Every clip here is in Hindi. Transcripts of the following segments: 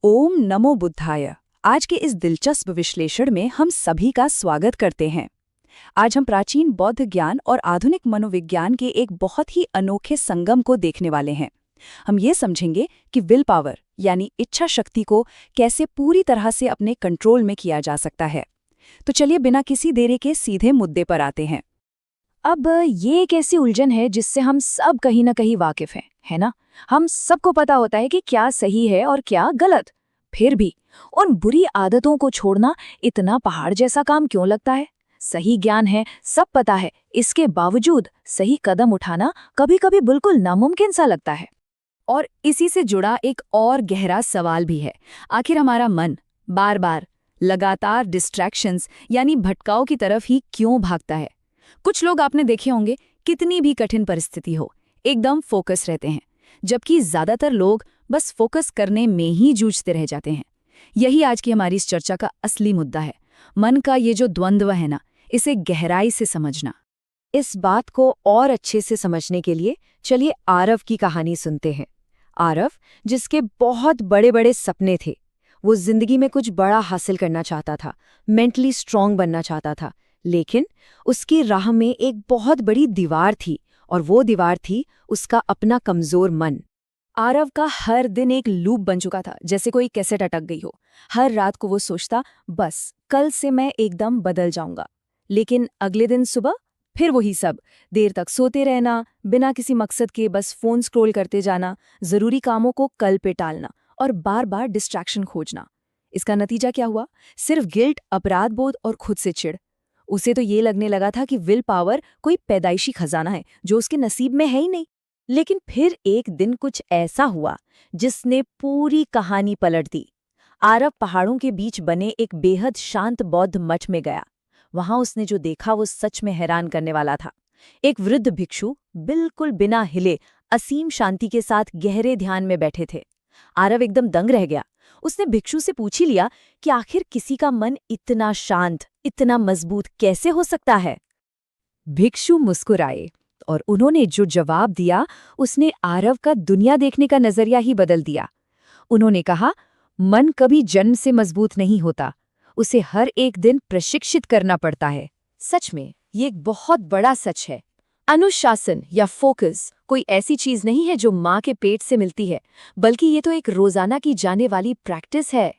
ओम नमो बुद्धाय। आज के इस दिलचस्प विश्लेषण में हम सभी का स्वागत करते हैं। आज हम प्राचीन बौद्ध ज्ञान और आधुनिक मनोविज्ञान के एक बहुत ही अनोखे संगम को देखने वाले हैं। हम ये समझेंगे कि विल पावर यानी इच्छा शक्ति को कैसे पूरी तरह से अपने कंट्रोल में किया जा सकता है। तो चलिए बिना किसी देरी के सीधे मुद्दे पर आते हैं। अब ये एक ऐसी उलझन है जिससे हम सब कहीं ना कहीं वाकिफ हैं, है ना। हम सबको पता होता है कि क्या सही है और क्या गलत। फिर भी उन बुरी आदतों को छोड़ना इतना पहाड़ जैसा काम क्यों लगता है? सही ज्ञान है, सब पता है, इसके बावजूद सही कदम उठाना कभी-कभी बिल्कुल नामुमकिन सा लगता है। और इसी से जुड़ा एक और गहरा सवाल भी है। आखिर हमारा मन बार बार लगातार डिस्ट्रैक्शंस यानी भटकाव की तरफ ही क्यों भागता है? कुछ लोग आपने देखे होंगे कितनी भी कठिन परिस्थिति हो एकदम फोकस रहते हैं, जबकि ज्यादातर लोग बस फोकस करने में ही जूझते रह जाते हैं। यही आज की हमारी इस चर्चा का असली मुद्दा है। मन का ये जो द्वंद्व है ना, इसे गहराई से समझना। इस बात को और अच्छे से समझने के लिए चलिए आरव की कहानी सुनते हैं। आरव, जिसके बहुत बड़े बड़े सपने थे, वो जिंदगी में कुछ बड़ा हासिल करना चाहता था, मेंटली स्ट्रांग बनना चाहता था, लेकिन उसकी राह में एक बहुत बड़ी दीवार थी, और वो दीवार थी उसका अपना कमजोर मन। आरव का हर दिन एक लूप बन चुका था, जैसे कोई कैसेट अटक गई हो। हर रात को वो सोचता, बस कल से मैं एकदम बदल जाऊंगा। लेकिन अगले दिन सुबह फिर वही सब, देर तक सोते रहना, बिना किसी मकसद के बस फोन स्क्रॉल करते जाना, जरूरी कामों को कल पे टालना और बार बार डिस्ट्रैक्शन खोजना। इसका नतीजा क्या हुआ? सिर्फ गिल्ट, अपराध बोध और खुद से चिढ़। उसे तो ये लगने लगा था कि विल पावर कोई पैदाइशी खजाना है जो उसके नसीब में है ही नहीं। लेकिन फिर एक दिन कुछ ऐसा हुआ जिसने पूरी कहानी पलट दी। आरव पहाड़ों के बीच बने एक बेहद शांत बौद्ध मठ में गया। वहां उसने जो देखा वो सच में हैरान करने वाला था। एक वृद्ध भिक्षु बिल्कुल बिना हिले असीम शांति के साथ गहरे ध्यान में बैठे थे। आरव एकदम दंग रह गया। उसने भिक्षु से पूछ ही लिया कि आखिर किसी का मन इतना शांत, इतना मजबूत कैसे हो सकता है। भिक्षु मुस्कुराए और उन्होंने जो जवाब दिया उसने आरव का दुनिया देखने का नजरिया ही बदल दिया। उन्होंने कहा, मन कभी जन्म से मजबूत नहीं होता, उसे हर एक दिन प्रशिक्षित करना पड़ता है। सच में ये एक बहुत बड़ा सच है। अनुशासन या फोकस कोई ऐसी चीज नहीं है जो माँ के पेट से मिलती है, बल्कि ये तो एक रोजाना की जाने वाली प्रैक्टिस है।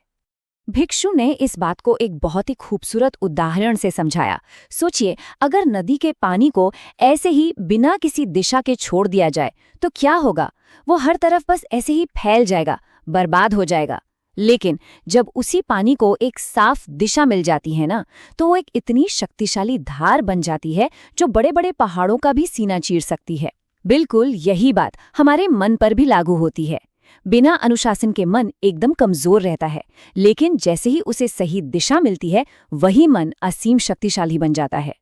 भिक्षु ने इस बात को एक बहुत ही खूबसूरत उदाहरण से समझाया। सोचिए, अगर नदी के पानी को ऐसे ही बिना किसी दिशा के छोड़ दिया जाए तो क्या होगा? वो हर तरफ बस ऐसे ही फैल जाएगा, बर्बाद हो जाएगा। लेकिन जब उसी पानी को एक साफ दिशा मिल जाती है ना, तो वो एक इतनी शक्तिशाली धार बन जाती है जो बड़े बड़े पहाड़ों का भी सीना चीर सकती है। बिल्कुल यही बात हमारे मन पर भी लागू होती है। बिना अनुशासन के मन एकदम कमजोर रहता है, लेकिन जैसे ही उसे सही दिशा मिलती है, वही मन असीम शक्तिशाली बन जाता है।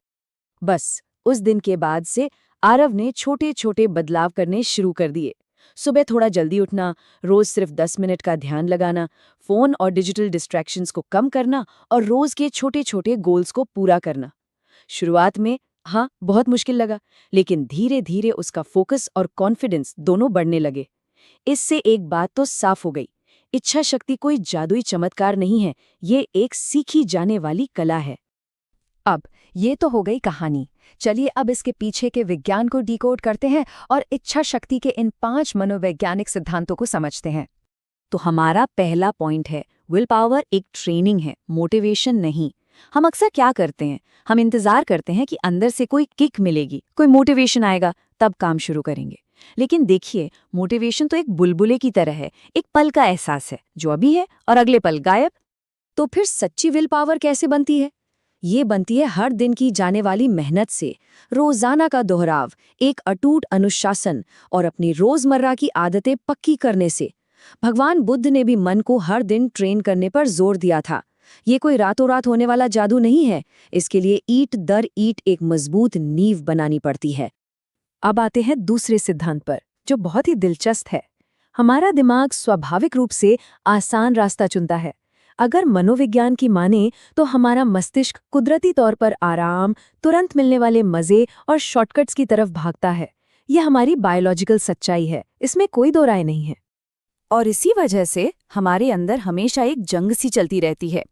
बस उस दिन के बाद से आरव ने छोटे छोटे बदलाव करने शुरू कर दिए। सुबह थोड़ा जल्दी उठना, रोज सिर्फ 10 मिनट का ध्यान लगाना, फोन और डिजिटल डिस्ट्रैक्शंस को कम करना और रोज के छोटे छोटे गोल्स को पूरा करना। शुरुआत में हाँ बहुत मुश्किल लगा, लेकिन धीरे धीरे उसका फोकस और कॉन्फिडेंस दोनों बढ़ने लगे। इससे एक बात तो साफ हो गई, इच्छा शक्ति कोई जादुई चमत्कार नहीं है, ये एक सीखी जाने वाली कला है। अब ये तो हो गई कहानी। चलिए अब इसके पीछे के विज्ञान को डिकोड करते हैं और इच्छा शक्ति के इन 5 मनोवैज्ञानिक सिद्धांतों को समझते हैं। तो हमारा पहला पॉइंट है, विल पावर एक ट्रेनिंग है, मोटिवेशन नहीं। हम अक्सर क्या करते हैं, हम इंतजार करते हैं कि अंदर से कोई किक मिलेगी, कोई मोटिवेशन आएगा, तब काम शुरू करेंगे। लेकिन देखिए, मोटिवेशन तो एक बुलबुले की तरह है, एक पल का एहसास है जो अभी है और अगले पल गायब। तो फिर सच्ची विल पावर कैसे बनती है? ये बनती है हर दिन की जाने वाली मेहनत से, रोजाना का दोहराव, एक अटूट अनुशासन और अपनी रोजमर्रा की आदतें पक्की करने से। भगवान बुद्ध ने भी मन को हर दिन ट्रेन करने पर जोर दिया था। ये कोई रातों रात होने वाला जादू नहीं है, इसके लिए ईंट दर ईंट एक मजबूत नींव बनानी पड़ती है। अब आते हैं दूसरे सिद्धांत पर, जो बहुत ही दिलचस्प है। हमारा दिमाग स्वाभाविक रूप से आसान रास्ता चुनता है। अगर मनोविज्ञान की माने तो हमारा मस्तिष्क कुदरती तौर पर आराम, तुरंत मिलने वाले मजे और शॉर्टकट्स की तरफ भागता है। यह हमारी बायोलॉजिकल सच्चाई है, इसमें कोई दो राय नहीं है। और इसी वजह से हमारे अंदर हमेशा एक जंग सी चलती रहती है।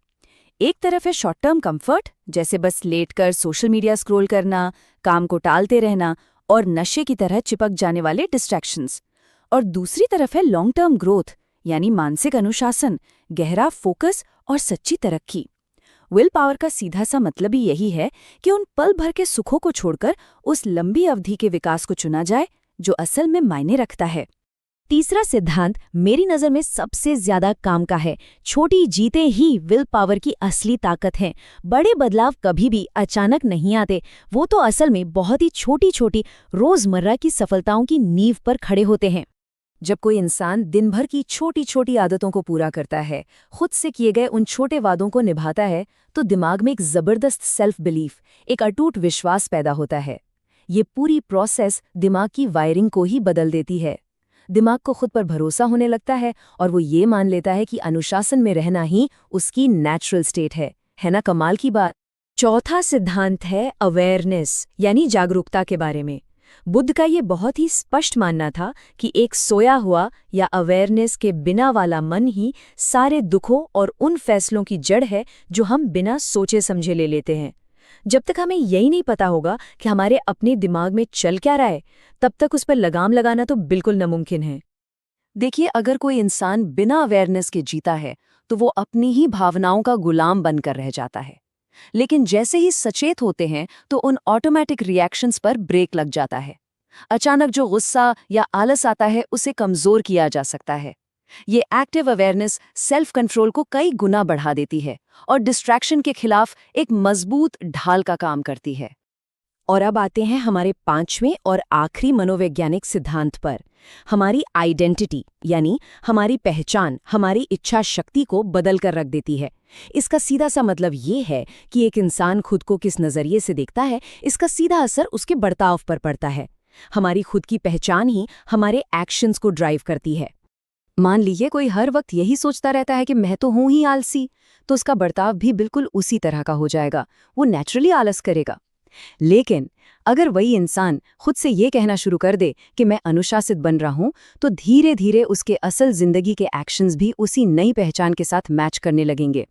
एक तरफ है शॉर्ट टर्म कंफर्ट, जैसे बस लेटकर सोशल मीडिया स्क्रॉल करना, काम को टालते रहना और नशे की तरह चिपक जाने वाले डिस्ट्रैक्शंस। और दूसरी तरफ है लॉन्ग टर्म ग्रोथ, यानी मानसिक अनुशासन, गहरा फोकस और सच्ची तरक्की। विल पावर का सीधा सा मतलब ही यही है कि उन पल भर के सुखों को छोड़कर उस लंबी अवधि के विकास को चुना जाए जो असल में मायने रखता है। तीसरा सिद्धांत मेरी नज़र में सबसे ज्यादा काम का है। छोटी जीतें ही विल पावर की असली ताकत है। बड़े बदलाव कभी भी अचानक नहीं आते, वो तो असल में बहुत ही छोटी छोटी रोजमर्रा की सफलताओं की नींव पर खड़े होते हैं। जब कोई इंसान दिन भर की छोटी छोटी आदतों को पूरा करता है, खुद से किए गए उन छोटे वादों को निभाता है, तो दिमाग में एक जबरदस्त सेल्फ बिलीफ, एक अटूट विश्वास पैदा होता है। ये पूरी प्रोसेस दिमाग की वायरिंग को ही बदल देती है। दिमाग को खुद पर भरोसा होने लगता है और वो ये मान लेता है कि अनुशासन में रहना ही उसकी नेचुरल स्टेट है ना कमाल की बात। चौथा सिद्धांत है अवेयरनेस, यानी जागरूकता के बारे में। बुद्ध का ये बहुत ही स्पष्ट मानना था कि एक सोया हुआ या अवेयरनेस के बिना वाला मन ही सारे दुखों और उन फैसलों की जड़ है जो हम बिना सोचे समझे ले लेते हैं। जब तक हमें यही नहीं पता होगा कि हमारे अपने दिमाग में चल क्या रहा है, तब तक उस पर लगाम लगाना तो बिल्कुल नामुमकिन है। देखिए, अगर कोई इंसान बिना अवेयरनेस के जीता है तो वो अपनी ही भावनाओं का गुलाम बनकर रह जाता है। लेकिन जैसे ही सचेत होते हैं तो उन ऑटोमेटिक रिएक्शंस पर ब्रेक लग जाता है। अचानक जो गुस्सा या आलस आता है उसे कमजोर किया जा सकता है। ये एक्टिव अवेयरनेस सेल्फ कंट्रोल को कई गुना बढ़ा देती है और डिस्ट्रैक्शन के खिलाफ एक मजबूत ढाल का काम करती है। और अब आते हैं हमारे पांचवें और आखिरी मनोवैज्ञानिक सिद्धांत पर। हमारी आइडेंटिटी, यानी हमारी पहचान, हमारी इच्छा शक्ति को बदल कर रख देती है। इसका सीधा सा मतलब ये है कि एक इंसान खुद को किस नजरिए से देखता है, इसका सीधा असर उसके बर्ताव पर पड़ता है। हमारी खुद की पहचान ही हमारे एक्शंस को ड्राइव करती है। मान लीजिए कोई हर वक्त यही सोचता रहता है कि मैं तो हूं ही आलसी, तो उसका बर्ताव भी बिल्कुल उसी तरह का हो जाएगा, वो नेचुरली आलस करेगा। लेकिन अगर वही इंसान खुद से ये कहना शुरू कर दे कि मैं अनुशासित बन रहा हूं, तो धीरे धीरे उसके असल जिंदगी के एक्शंस भी उसी नई पहचान के साथ मैच करने लगेंगे।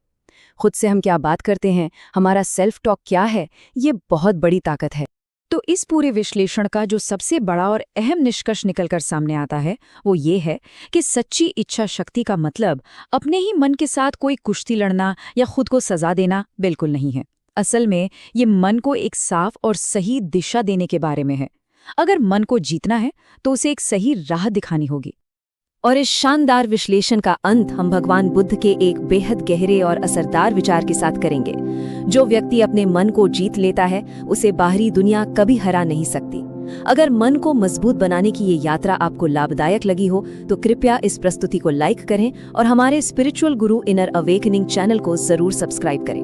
खुद से हम क्या बात करते हैं, हमारा सेल्फ टॉक क्या है, ये बहुत बड़ी ताकत है। तो इस पूरे विश्लेषण का जो सबसे बड़ा और अहम निष्कर्ष निकलकर सामने आता है वो ये है कि सच्ची इच्छा शक्ति का मतलब अपने ही मन के साथ कोई कुश्ती लड़ना या खुद को सजा देना बिल्कुल नहीं है। असल में ये मन को एक साफ और सही दिशा देने के बारे में है। अगर मन को जीतना है तो उसे एक सही राह दिखानी होगी। और इस शानदार विश्लेषण का अंत हम भगवान बुद्ध के एक बेहद गहरे और असरदार विचार के साथ करेंगे। जो व्यक्ति अपने मन को जीत लेता है उसे बाहरी दुनिया कभी हरा नहीं सकती। अगर मन को मजबूत बनाने की ये यात्रा आपको लाभदायक लगी हो तो कृपया इस प्रस्तुति को लाइक करें और हमारे स्पिरिचुअल गुरु इनर अवेकनिंग चैनल को जरूर सब्सक्राइब करें।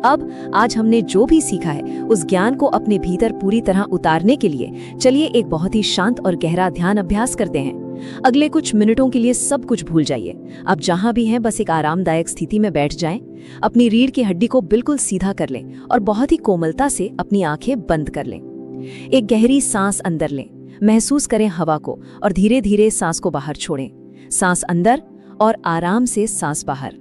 अब आज हमने जो भी सीखा है उस ज्ञान को अपने भीतर पूरी तरह उतारने के लिए चलिए एक बहुत ही शांत और गहरा ध्यान अभ्यास करते हैं। अगले कुछ मिनटों के लिए सब कुछ भूल जाइए। आप जहां भी हैं बस एक आरामदायक स्थिति में बैठ जाएं। अपनी रीढ़ की हड्डी को बिल्कुल सीधा कर लें और बहुत ही कोमलता से अपनी आंखें बंद कर लें। एक गहरी सांस अंदर लें, महसूस करें हवा को और धीरे धीरे सांस को बाहर छोड़ें। सांस अंदर और आराम से सांस बाहर।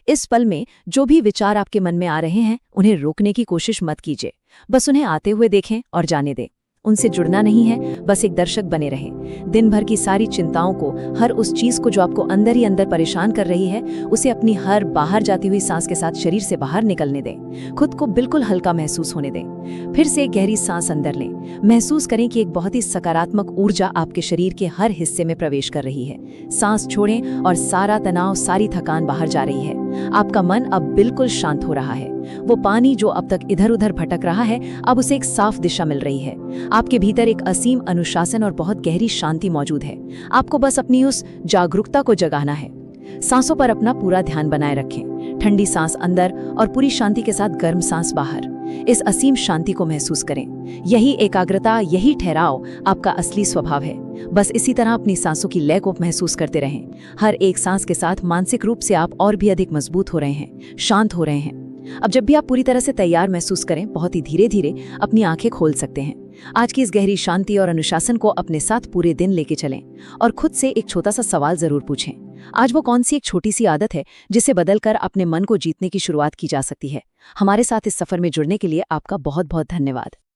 इस पल में जो भी विचार आपके मन में आ रहे हैं उन्हें रोकने की कोशिश मत कीजिए, बस उन्हें आते हुए देखें और जाने दें। उनसे जुड़ना नहीं है, बस एक दर्शक बने रहें। दिन भर की सारी चिंताओं को, हर उस चीज को जो आपको अंदर ही अंदर परेशान कर रही है, उसे अपनी हर बाहर जाती हुई सांस के साथ शरीर से बाहर निकलने दें। खुद को बिल्कुल हल्का महसूस होने दें। फिर से एक गहरी सांस अंदर लें। महसूस करें कि एक बहुत ही सकारात्मक ऊर्जा आपके शरीर के हर हिस्से में प्रवेश कर रही है। सांस छोड़ें और सारा तनाव, सारी थकान बाहर जा रही है। आपका मन अब बिल्कुल शांत हो रहा है। वो पानी जो अब तक इधर उधर भटक रहा है, अब उसे एक साफ दिशा मिल रही है। आपके भीतर एक असीम अनुशासन और बहुत गहरी शांति मौजूद है। आपको बस अपनी उस जागरूकता को जगाना है। सांसों पर अपना पूरा ध्यान बनाए रखें। ठंडी सांस अंदर और पूरी शांति के साथ गर्म सांस बाहर। इस असीम शांति को महसूस करें। यही एकाग्रता, यही ठहराव आपका असली स्वभाव है। बस इसी तरह अपनी सांसों की लय को महसूस करते रहें। हर एक सांस के साथ मानसिक रूप से आप और भी अधिक मजबूत हो रहे हैं, शांत हो रहे हैं। अब जब भी आप पूरी तरह से तैयार महसूस करें, बहुत ही धीरे धीरे अपनी आंखें खोल सकते हैं। आज की इस गहरी शांति और अनुशासन को अपने साथ पूरे दिन लेके चलें और खुद से एक छोटा सा सवाल जरूर पूछें। आज वो कौन सी एक छोटी सी आदत है जिसे बदलकर अपने मन को जीतने की शुरुआत की जा सकती है? हमारे साथ इस सफर में जुड़ने के लिए आपका बहुत बहुत धन्यवाद।